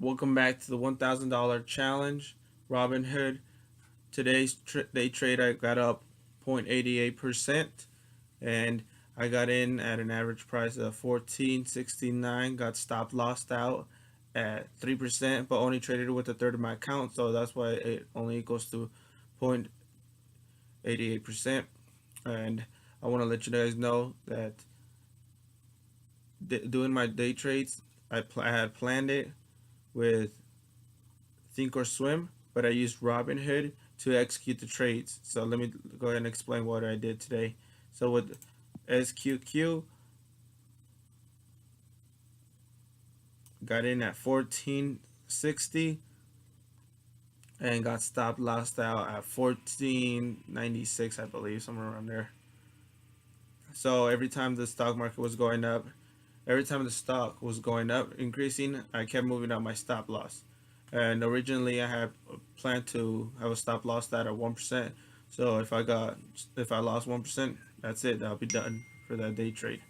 Welcome back to the $1,000 challenge. Robinhood. Today's day trade, I got up 0.88%, and I got in at an average price of 14.69. Got stop lost out at 3%, but only traded with a third of my account, so that's why it only equals to 0.88%. And I want to let you guys know that doing my day trades, I had planned it with Think or Swim, but I used Robinhood to execute the trades. So let me go ahead and explain what I did today. So with SQQ, got in at 1460 and got stopped lost out at 1496, I believe, somewhere around there. So every time the stock market was going up, every time the stock was going up, increasing, I kept moving up my stop loss. And originally I had planned to have a stop loss at 1%. So if I lost 1%, that's it. I'll be done for that day trade.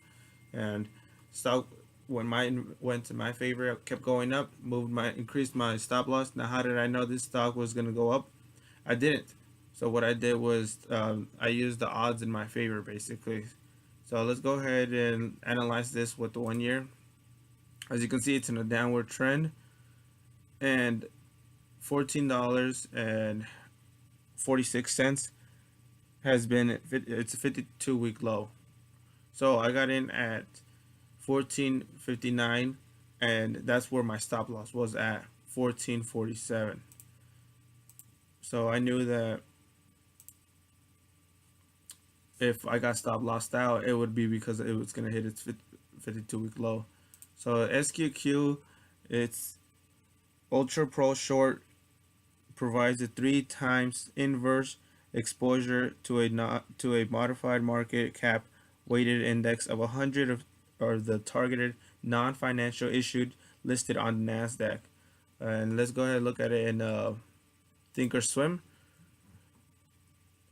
And stock when mine went to my favor, I kept going up, increased my stop loss. Now how did I know this stock was gonna go up? I didn't. So what I did was I used the odds in my favor basically. So let's go ahead and analyze this with the 1 year. As you can see, it's in a downward trend, and $14.46 has been it's a 52-week low. So I got in at 14.59, and that's where my stop loss was at 14.47. So I knew that if I got stop lost out, it would be because it was gonna hit its 52-week low. So SQQ, it's Ultra Pro Short, provides a 3 times inverse exposure to a modified market cap weighted index of 100 of the targeted non-financial issued listed on NASDAQ. And let's go ahead and look at it in Thinkorswim.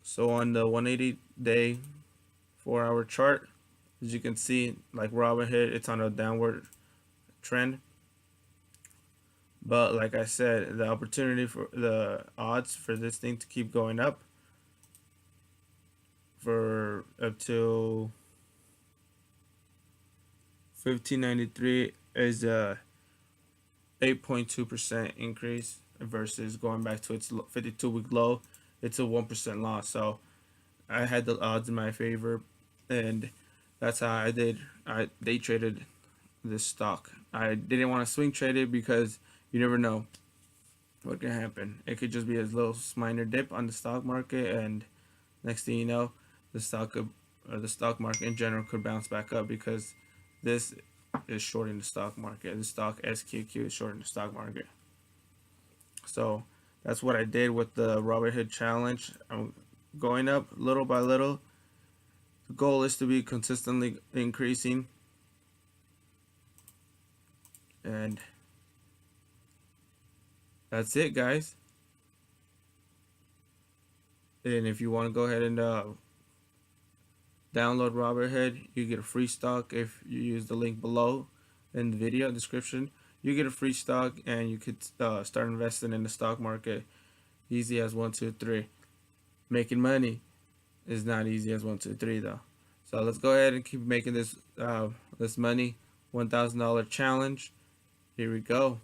So on the 180-day 4-hour chart, as you can see, like Robinhood, it's on a downward trend. But like I said, the opportunity for the odds for this thing to keep going up for up to 1593 is a 8.2% increase versus going back to its 52-week low. It's a 1% loss. So I had the odds in my favor, and that's how I did. I day traded this stock. I didn't want to swing trade it because you never know what can happen. It could just be a little minor dip on the stock market, and next thing you know, the stock market in general could bounce back up because this is shorting the stock market. The stock SQQ is shorting the stock market. So that's what I did with the Robinhood challenge. I'm going up little by little. The goal is to be consistently increasing, and that's it, guys. And if you want to go ahead and download Robinhood, you get a free stock if you use the link below in the video description. You get a free stock, and you could start investing in the stock market. Easy as 1, 2, 3. Making money is not easy as 1, 2, 3 though. So let's go ahead and keep making this money. $1,000 challenge. Here we go.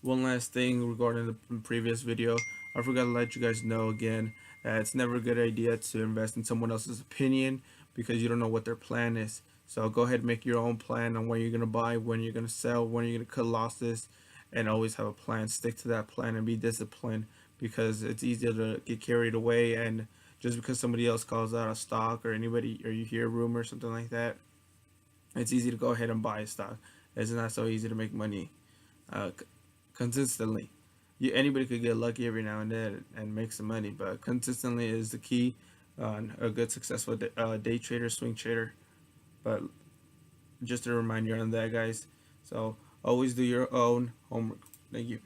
One last thing regarding the previous video, I forgot to let you guys know again that it's never a good idea to invest in someone else's opinion because you don't know what their plan is. So go ahead and make your own plan on when you're going to buy, when you're going to sell, when you're going to cut losses, and always have a plan. Stick to that plan and be disciplined because it's easier to get carried away, and just because somebody else calls out a stock or anybody, or you hear a rumor or something like that, it's easy to go ahead and buy a stock. It's not so easy to make money consistently. Anybody could get lucky every now and then and make some money, but consistently is the key on a good successful day trader, swing trader. But just a reminder on that, guys. So always do your own homework. Thank you.